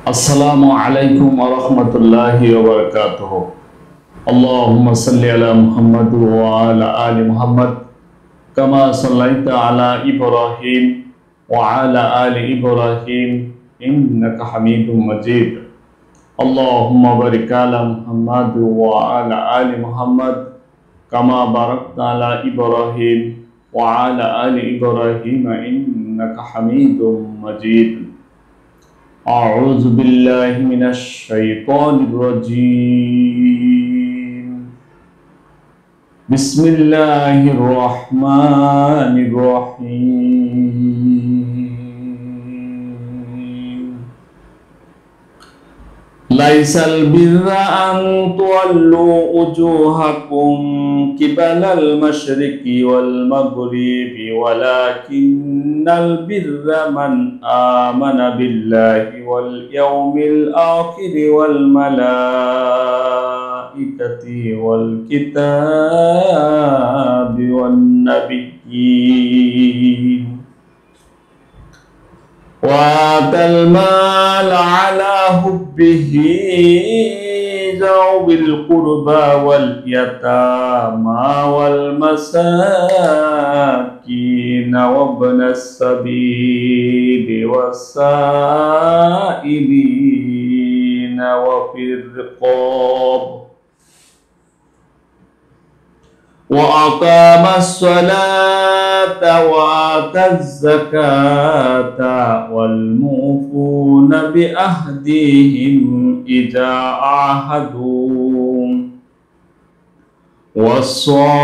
আসসালামু আলাইকুম ওয়া রাহমাতুল্লাহি ওয়া বারাকাতুহু। আল্লাহুম্মা সাল্লি আলা মুহাম্মাদ ওয়া আলা আলি মুহাম্মাদ কামা সাল্লাইতা আলা ইব্রাহিম ওয়া আলা আলি ইব্রাহিম ইন্নাকা হামিদুম মাজিদ। আল্লাহুম্মা বারিক আলা মুহাম্মাদ ওয়া আলা আলি মুহাম্মাদ কামা বারাকতা আলা ইব্রাহিম ওয়া আলা আলি ইব্রাহিম ইন্নাকা হামিদুম মাজিদ। أعوذ بالله من الشيطان الرجيم بسم الله الرحمن الرحيم ليس البر أن تولوا وجوهكم قبل المشرق والمغرب ولكن البر من آمن بالله واليوم الآخر والملائكة والكتاب والنبيين وآتى المال على حبه ذوي القربى واليتامى والمساكين وابن السبيل والسائلين وفي الرقاب وأقام الصلاة وآتى الزكاة والموفون بأهديهم إذا عاهدوا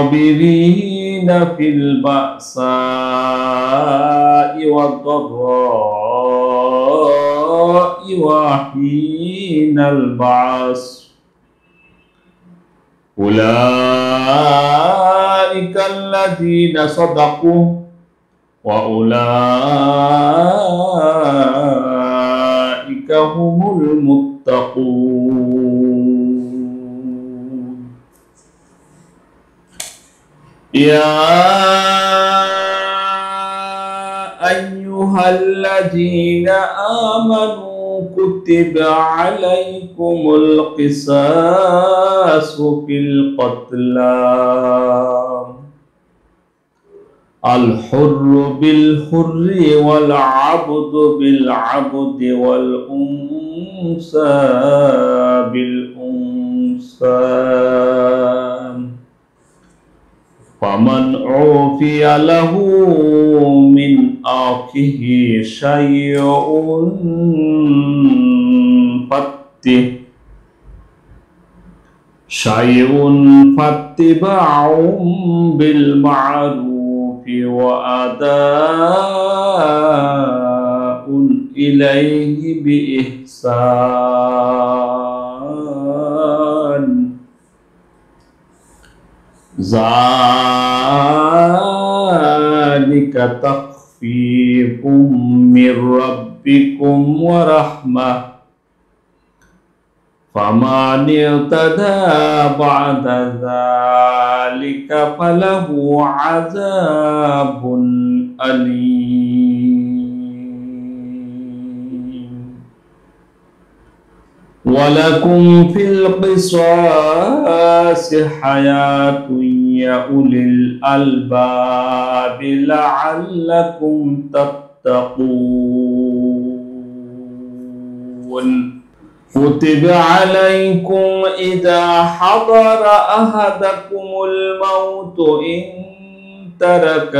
والصابرين في البأساء والضراء وحين البعث أولئك الذين صدقوا وأولئك هم المتقون يا أيها الذين آمنوا كتب عليكم القصاص في القتلى الحر بالحر والعبد بالعبد والأنثى بالأنثى فمن عُفِيَ له من أخيه شيء فاتباع بالمعروف وأداء إليه بإحسان ذلك تخفيف من ربكم ورحمة فمن اعتدى بعد ذلك فله عذاب أليم ولكم في القصاص حياة يا أولي الألباب لعلكم تتقون كتب عليكم إذا حضر أحدكم الموت إن ترك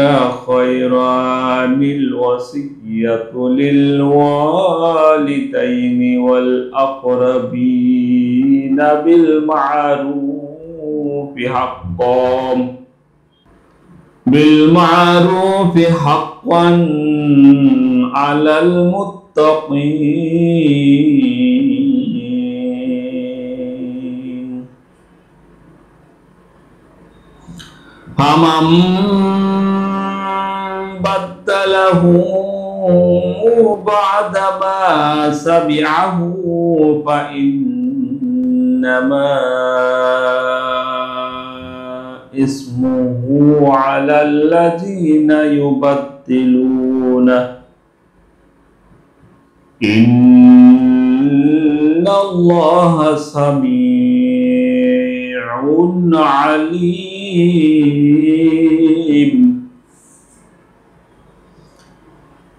خيرا الوصية للوالدين والأقربين بالمعروف حقا على المتقين فمن بدله بعدما سمعه فإنما اسمه على الذين يبدلونه إن ইন্নাল্লাহা সামিউন আলীম।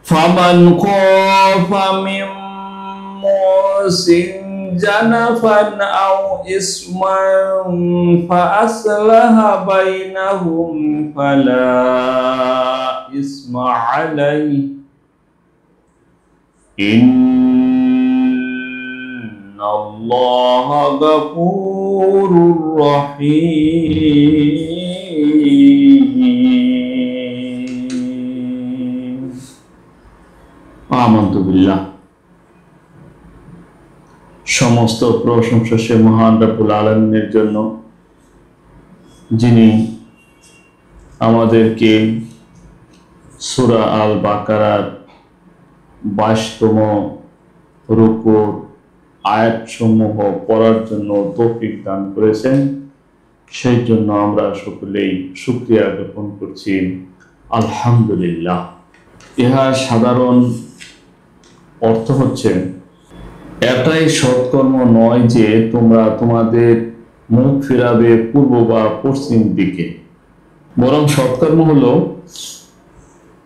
ফামান খাফা মিন মুসিন জানাফান আও ইসমান ফাআসলাহা বাইনাহুম ফালা ইসমা আলাইহি ইন্নাল্লাহা গফুরুর রহিম। আমানতু বিল্লাহ। সমস্ত প্রশংসা সে মহান রব্বুল আলামিনের জন্য, যিনি আমাদেরকে সূরা আল বাকারার 22তম রুকুর আয়াতসমূহ পড়ার জন্য তৌফিক দান করেছেন। সেই জন্য আমরা সকলেই শুকরিয়া জ্ঞাপন করছি, আলহামদুলিল্লাহ। ইহার সাধারণ অর্থ হচ্ছে, এটাই সৎকর্ম নয় যে তোমরা তোমাদের মুখ ফিরাবে পূর্ব বা পশ্চিম দিকে, বরং সৎকর্ম হলো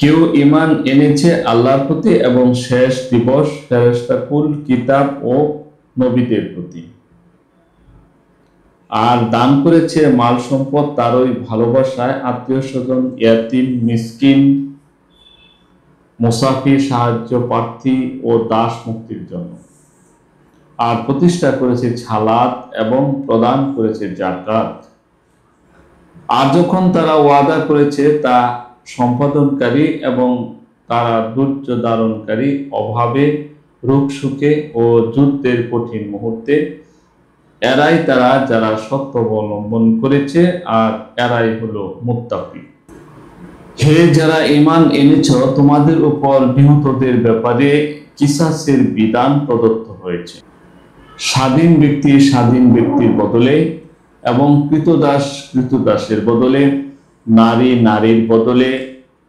কেউ ঈমান এনেছে আল্লাহর প্রতি এবং শেষ দিবস, ফেরেশতাকুল, কিতাব ও নবীদের প্রতি, আর দান করেছে মাল সম্পদ তারই ভালোবাসায়, আত্মীয় স্বজন, ইয়াতীম, মিসকিন, মুসাফির, সাহায্য প্রার্থী ও দাস মুক্তির জন্য, আর প্রতিষ্ঠা করেছে সালাত এবং প্রদান করেছে যাকাত। আর যখন তারা ওয়াদা করেছে তা সম্পাদনকারী এবং তারা ধৈর্য ধারণকারী, অভাবে, রোগ সুখে ও যুদ্ধের কঠিন মুহূর্তে। এরাই তারা যারা সত্য অবলম্বন করেছে, আর এরাই হলো মুত্তাকি। হে যারা ঈমান এনেছ, তোমাদের উপর নিহতদের ব্যাপারে কিসাসের বিধান প্রদত্ত হয়েছে, স্বাধীন ব্যক্তি স্বাধীন ব্যক্তির বদলে এবং কৃতদাস কৃতদাসের বদলে, নারী নারীর বদলে।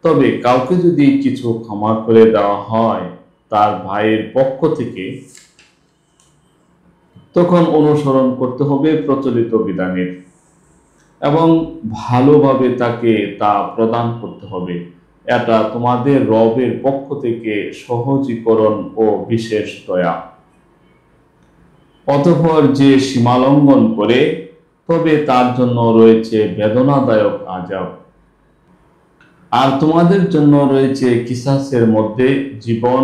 তবে কাউকে যদি কিছু ক্ষমা করে দেওয়া হয় তার ভাইয়ের পক্ষ থেকে, তখন অনুসরণ করতে হবে প্রচলিত বিধানের এবং ভালোভাবে তাকে তা প্রদান করতে হবে। এটা তোমাদের রবের পক্ষ থেকে সহজীকরণ ও বিশেষ দয়া। অতঃপর যে সীমালঙ্ঘন করে, তবে তার জন্য রয়েছে বেদনাদায়ক আযাব, আর তোমাদের জন্য রয়েছে কিসাসের মধ্যে জীবন।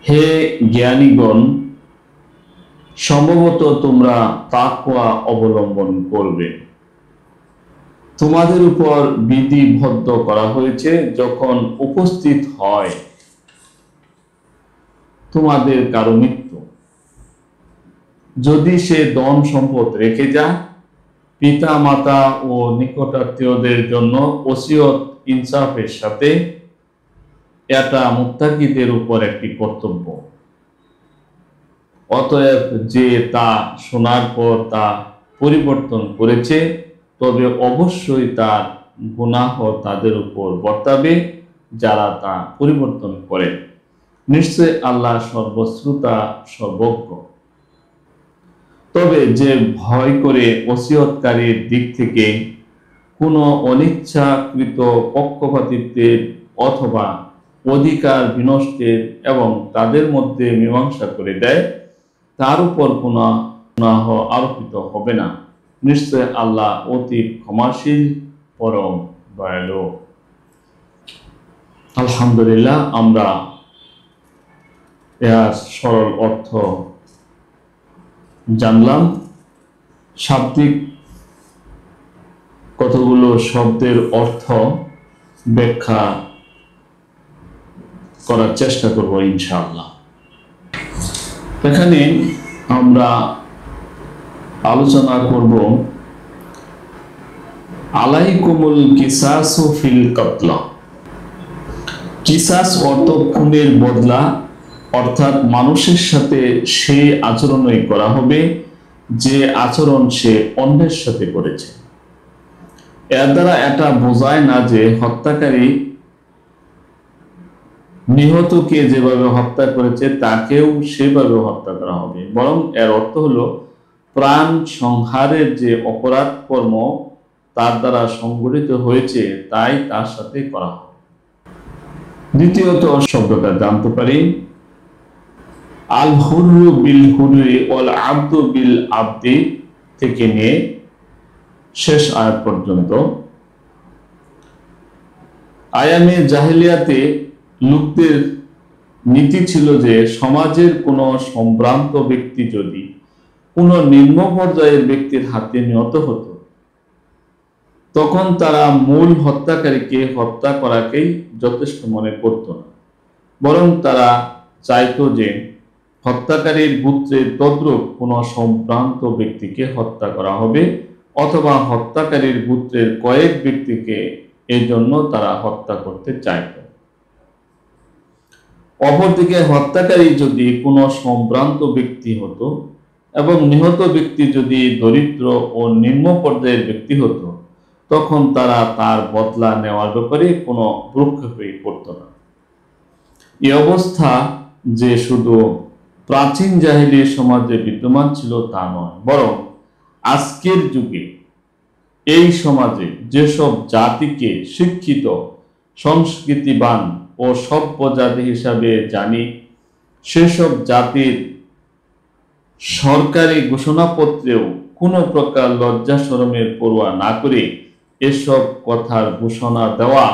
হে জ্ঞানীগণ, সম্ভবত তোমরা তাকওয়া অবলম্বন করবে। তোমাদের উপর বিধিবদ্ধ করা হয়েছে যখন উপস্থিত হয় তোমাদের কারো মৃত্যু, যদি সে ধন সম্পদ রেখে যায়, পিতা মাতা ও নিকটাত্মীয়দের জন্য ওসিয়ত ইনসাফের সাথে। এটা মুত্তাকিদের উপর একটি কর্তব্য। অতএব যে তা শোনার পর তা পরিবর্তন করেছে, তবে অবশ্যই তার গুনাহ তাদের উপর বর্তাবে যারা তা পরিবর্তন করে। নিশ্চয় আল্লাহ সর্বশ্রোতা, সর্বজ্ঞ। তবে যে ভয় করে ওসিয়তকারীর দিক থেকে কোনো অনিচ্ছাকৃত পক্ষপাতিত্বের অথবা অধিকার বিনষ্টের এবং তাদের মধ্যে মীমাংসা করে দেয়, তার উপর কোনো গুনাহ আরোপিত হবে না। নিশ্চয় আল্লাহ অতি ক্ষমাশীল, পরম দয়ালু। আলহামদুলিল্লাহ, আমরা এর সরল অর্থ জানলাম। শাব্দিক কতগুলো শব্দের অর্থ ব্যাখ্যা করার চেষ্টা করব ইনশাআল্লাহ। এখানে আমরা আলোচনা করব আলাইকুমুল কিসাসু ফিল কতলা। কিসাস অর্থ খুনের বদলা, অর্থাৎ মানুষের সাথে সে আচরণই করা হবে যে আচরণ সে অন্যের সাথে করেছে। এর দ্বারা এটা বোঝায় না যে হত্যাকারী নিহতকে যেভাবে হত্যা করেছে তাকেও সেভাবে হত্যা করা হবে। বরং এর অর্থ হলো প্রাণ সংহারের যে অপরাধ কর্ম তার দ্বারা সংঘটিত হয়েছে তাই তার সাথে করা হবে। দ্বিতীয়ত শব্দটা জানতে পারি আল হুররু বিল হুররি ওয়াল আবদু বিল আবদি থেকে নিয়ে শেষ আয়াত পর্যন্ত। আয়ামে জাহেলিয়াতে লোকদের নীতি ছিল যে সমাজের কোনো সম্ভ্রান্ত ব্যক্তি যদি কোনো নিম্ন পর্যায়ের ব্যক্তির হাতে নিহত হতো তখন তারা মূল হত্যাকারীকে হত্যা করাকেই যথেষ্ট মনে করত না, বরং তারা চাইতো যে হত্যাকারীর গোত্রের তদ্রূপ কোনো সম্ভ্রান্ত ব্যক্তিকে হত্যা করা হবে অথবা হত্যাকারীর গোত্রের কয়েক ব্যক্তিকে এই জন্য তারা হত্যা করতে চাইত। অপরদিকে হত্যাকারী যদি কোনো সম্ভ্রান্ত ব্যক্তি হতো এবং নিহত ব্যক্তি যদি দরিদ্র ও নিম্ন পর্যায়ের ব্যক্তি হতো তখন তারা তার বদলা নেওয়ার ব্যাপারে কোনো ভ্রুক্ষেপই করত না। এই অবস্থা যে শুধু প্রাচীন জাহেলিয়া সমাজে বিদ্যমান ছিল তা নয়, বরং আজকের যুগে এই সমাজে যেসব জাতিকে শিক্ষিত, সংস্কৃতিবান ও সভ্য জাতি হিসাবে জানি সেসব জাতির সরকারি ঘোষণাপত্রেও কোনো প্রকার লজ্জা শরমের পরোয়া না করে এসব কথার ঘোষণা দেওয়া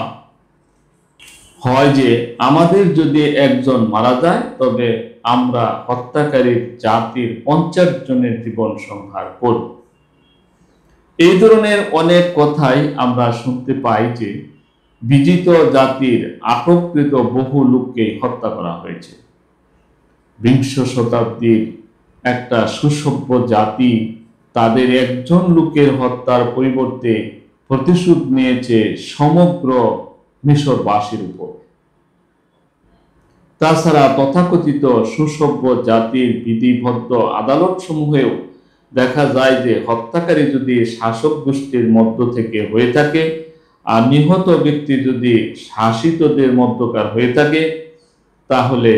হয় যে আমাদের যদি একজন মারা যায় তবে আমরা হত্যাকারীর জাতির 50 জনের জীবন সংহার করব। এই ধরনের অনেক কথাই আমরা শুনতে পাই যে বিজিত জাতির আটককৃত বহু লোককে হত্যা করা হয়েছে। বিংশ শতাব্দীর একটা সুসভ্য জাতি তাদের একজন লোকের হত্যার পরিবর্তে প্রতিশোধ নিয়েছে সমগ্র মিশরবাসীর উপর। তাছাড়া তথাকথিত সুসভ্য জাতির বিধিবদ্ধ আদালত সমূহেও দেখা যায় যে হত্যাকারী যদি শাসক গোষ্ঠীর মধ্য থেকে হয়ে থাকে আর নিহত ব্যক্তি যদি শাসিতদের মধ্যকার হয়ে থাকে তাহলে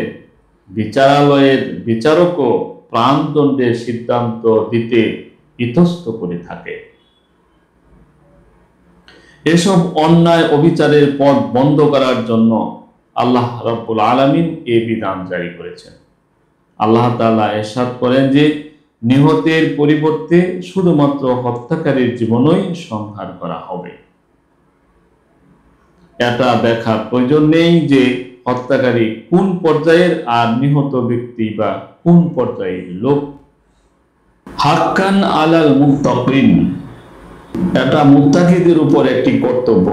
বিচারালয়ের বিচারকও প্রাণদণ্ডের সিদ্ধান্ত দিতে ইতস্ত করে থাকে। এসব অন্যায় অবিচারের পথ বন্ধ করার জন্য আল্লাহ রাব্বুল আলামিন এই বিধান জারি করেছেন। আল্লাহ তাআলা ইরশাদ করেন যে নিহতের পরিবর্তে শুধুমাত্র হত্যাকারীর জীবনই সংহার করা হবে। এটা দেখার প্রয়োজন নেই যে হত্যাকারী কোন পর্যায়ের আর নিহত ব্যক্তি বা কোন পর্যায়ের লোক। হাক্কান আলাল মুত্তাকিন, এটা মুত্তাকিদের উপর একটি কর্তব্য।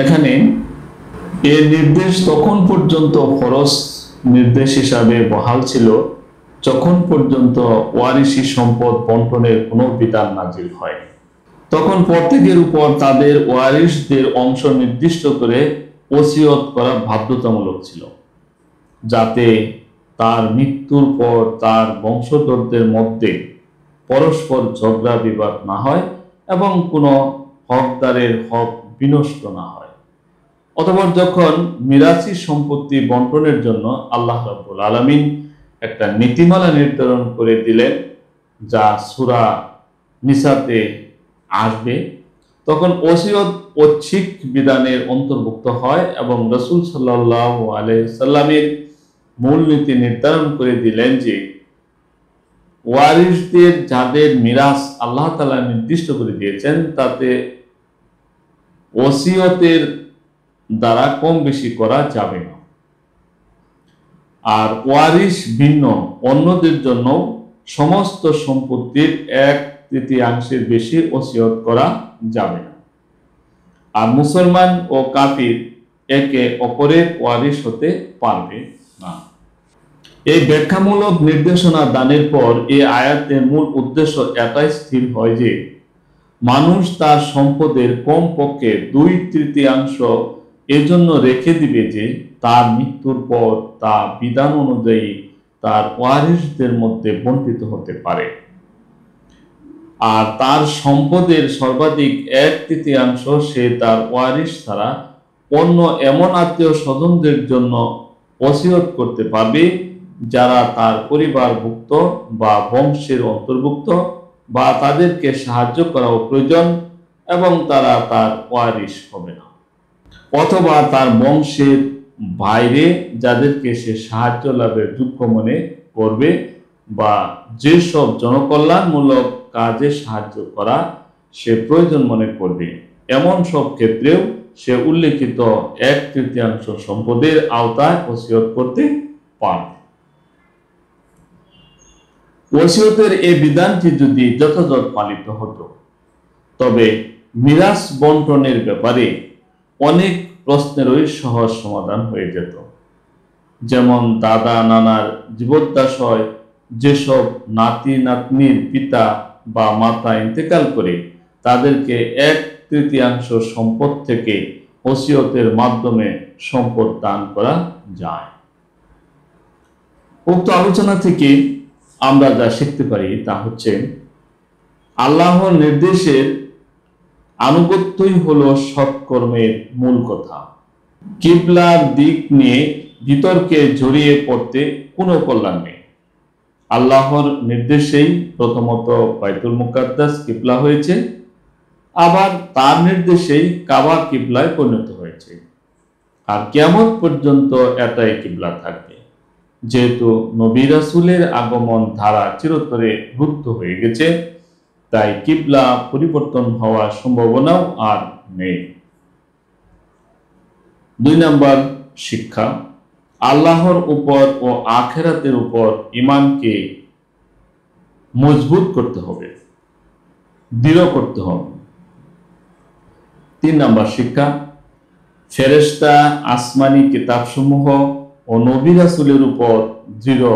এখানে এর নির্দেশ তখন পর্যন্ত ফরজ নির্দেশ হিসাবে বহাল ছিল যখন পর্যন্ত ওয়ারিসি সম্পদ বন্টনের কোনো বিধান নাজিল হয়। তখন প্রত্যেকের উপর তাদের ওয়ারিসদের অংশ নির্দিষ্ট করে ওসিয়ত করা বাধ্যতামূলক ছিল, যাতে তার মৃত্যুর পর তার বংশধরদের মধ্যে পরস্পর ঝগড়া বিবাদ না হয় এবং কোনো হকদারের হক বিনষ্ট না হয়। অতঃপর যখন মিরাসি সম্পত্তি বন্টনের জন্য আল্লাহ রাব্বুল আলামিন একটা নীতিমালা নির্ধারণ করে দিলেন যা সূরা নিসাতে আসবে, তখন ওসিয়ত ঐচ্ছিক বিধানের অন্তর্ভুক্ত হয় এবং রাসূল সাল্লাল্লাহু আলাইহি ওয়াসাল্লামের মূলনীতি নির্ধারণ করে দিলেন যে ওয়ারিসদের যাদের মিরাস আল্লাহ তাআলা নির্দিষ্ট করে দিয়েছেন তাতে ওসিয়তের দ্বারা কম বেশি করা যাবে না। আর ওয়ারিস ভিন্ন অন্যদের জন্য সমস্ত সম্পত্তির 1/3 বেশি ওসিয়ত করা যাবে না। আর মুসলমান ও কাফির একে অপরের ওয়ারিস হতে পারবে না। এই ব্যাখ্যামূলক নির্দেশনা দানের পর এই আয়াতের মূল উদ্দেশ্য এটাই স্থির হয় যে মানুষ তার সম্পদের কমপক্ষে 2/3 এজন্য রেখে দিবে যে তার মৃত্যুর পর তা বিধান অনুযায়ী তার ওয়ারিসদের মধ্যে বণ্টিত হতে পারে। আর তার সম্পদের সর্বাধিক 1/3 সে তার ওয়ারিস ছাড়া অন্য এমন আত্মীয় স্বজনদের জন্য ওসিয়ত করতে পারবে যারা তার পরিবারভুক্ত বা বংশের অন্তর্ভুক্ত বা তাদেরকে সাহায্য করা প্রয়োজন এবং তারা তার ওয়ারিশ হবে না, অথবা তার বংশের বাইরে যাদেরকে সে সাহায্য লাভের যোগ্য মনে করবে বা যেসব জনকল্যাণমূলক কাজে সাহায্য করা সে প্রয়োজন মনে করবে, এমন সব ক্ষেত্রেও সে উল্লেখিত 1/3 সম্পদের আওতায় ওসিয়ত করতে পারবে। ওসিয়তের এই বিধানটি যদি যথাযথ পালিত হতো তবে মিরাস বন্টনের ব্যাপারে অনেক প্রশ্নেরই সহজ সমাধান হয়ে যেত। যেমন দাদা নানার জীবদ্দশায় যেসব নাতি নাতনির পিতা বা মাতা ইন্তেকাল করে তাদেরকে 1/3 সম্পদ থেকে ওসিয়তের মাধ্যমে সম্পদ দান করা যায়। উক্ত আলোচনা থেকে আমরা যা শিখতে পারি তা হচ্ছে আল্লাহর নির্দেশের আনুগত্যই হলো সৎকর্মের মূল কথা। কিবলার দিক নিয়ে বিতর্কে জড়িয়ে পড়তে কোনো কল্যাণ নেই। আল্লাহর নির্দেশেই প্রথমত বাইতুল মুকাদ্দাস কিবলা হয়েছে, আবার তার নির্দেশেই কাবা কিবলায় পরিণত হয়েছে, আর কিয়ামত পর্যন্ত এটাই কিবলা থাকবে। যেহেতু নবী রাসূলের আগমন ধারা চিরতরে রুদ্ধ হয়ে গেছে, তাই কিবলা পরিবর্তন হওয়ার সম্ভাবনাও আর নেই। 2 নম্বর শিক্ষা, আল্লাহর উপর ও আখিরাতের উপর ঈমানকে মজবুত করতে হবে, দৃঢ় করতে হবে। 3 নম্বর শিক্ষা, ফেরেশতা, আসমানি কিতাবসমূহ ও নবী রাসূলের উপর দৃঢ়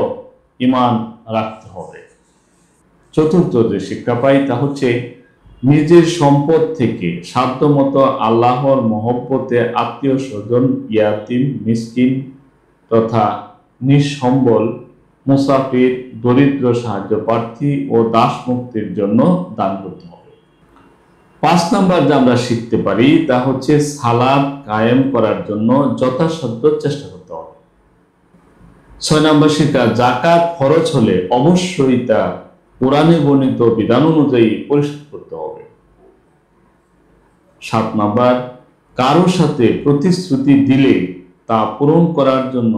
ঈমান রাখতে হবে। চতুর্থ যে শিক্ষা পাই তা হচ্ছে নিজের সম্পদ থেকে সাধ্যমতো আল্লাহর মহব্বতে আত্মীয় স্বজন, ইয়াতিম, মিসকিন তথা নিঃসম্বল, মুসাফির, দরিদ্র, সাহায্য প্রার্থী ও দাস মুক্তির জন্য দান করতে হবে। 5 নম্বর যা আমরা শিখতে পারি তা হচ্ছে সালাত কায়েম করার জন্য যথাসাধ্য চেষ্টা করতে হবে। 6 নম্বর শিক্ষা, যাকাত ফরজ হলে অবশ্যই তা কোরআনে বর্ণিত বিধান অনুযায়ী পরিশোধ করতে হবে। 7 নম্বর, কারো সাথে প্রতিশ্রুতি দিলে তা পূরণ করার জন্য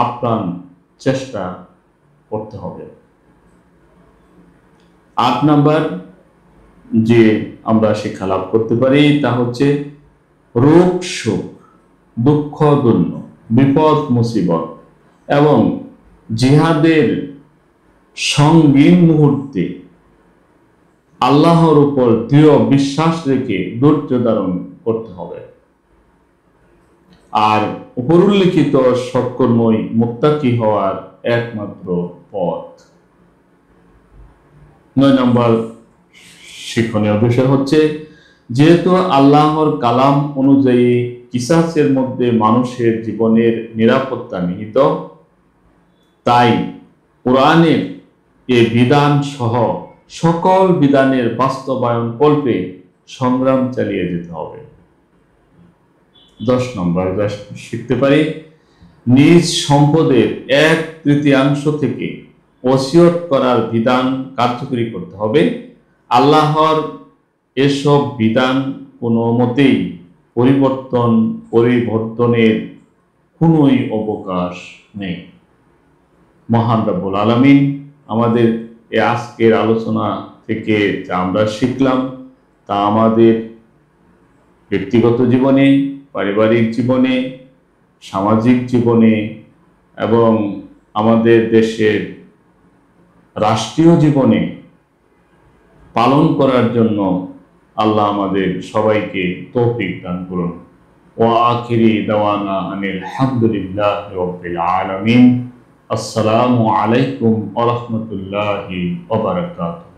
আপ্রাণ চেষ্টা করতে হবে। 8 নম্বর যে আমরা শিক্ষা লাভ করতে পারি তা হচ্ছে রোগ সুখ, দুঃখ দুর্ন, বিপদ মুসিবত এবং জিহাদের সঙ্গীন মুহূর্তে আল্লাহর উপর দৃঢ় বিশ্বাস রেখে ধৈর্য ধারণ করতে হবে। আর উপরোল্লিখিত সৎকর্মই মুত্তাকি হওয়ার একমাত্র পথ। 9 নম্বর শিক্ষণীয় বিষয় হচ্ছে যেহেতু আল্লাহর কালাম অনুযায়ী কিসাসের মধ্যে মানুষের জীবনের নিরাপত্তা নিহিত, তাই কোরআনের এ বিধান সহ সকল বিধানের বাস্তবায়ন কল্পে সংগ্রাম চালিয়ে যেতে হবে। 10 নম্বর যা শিখতে পারি, নিজ সম্পদের 1/3 থেকে ওসিয়ত করার বিধান কার্যকরী করতে হবে। আল্লাহর এসব বিধান কোনো মতেই পরিবর্তনের কোনোই অবকাশ নেই। মহান রব্বুল আলামিন আমাদের এই আজকের আলোচনা থেকে যা আমরা শিখলাম তা আমাদের ব্যক্তিগত জীবনে, পারিবারিক জীবনে, সামাজিক জীবনে এবং আমাদের দেশের রাষ্ট্রীয় জীবনে পালন করার জন্য আল্লাহ আমাদের সবাইকে তৌফিক দান করুন। ওয়া আখিরি দাওয়ানা আনিল হামদুলিল্লাহি রাব্বিল আলামিন। আসসালামু আলাইকুম ওয়া রাহমাতুল্লাহি ওয়া বারাকাতুহু।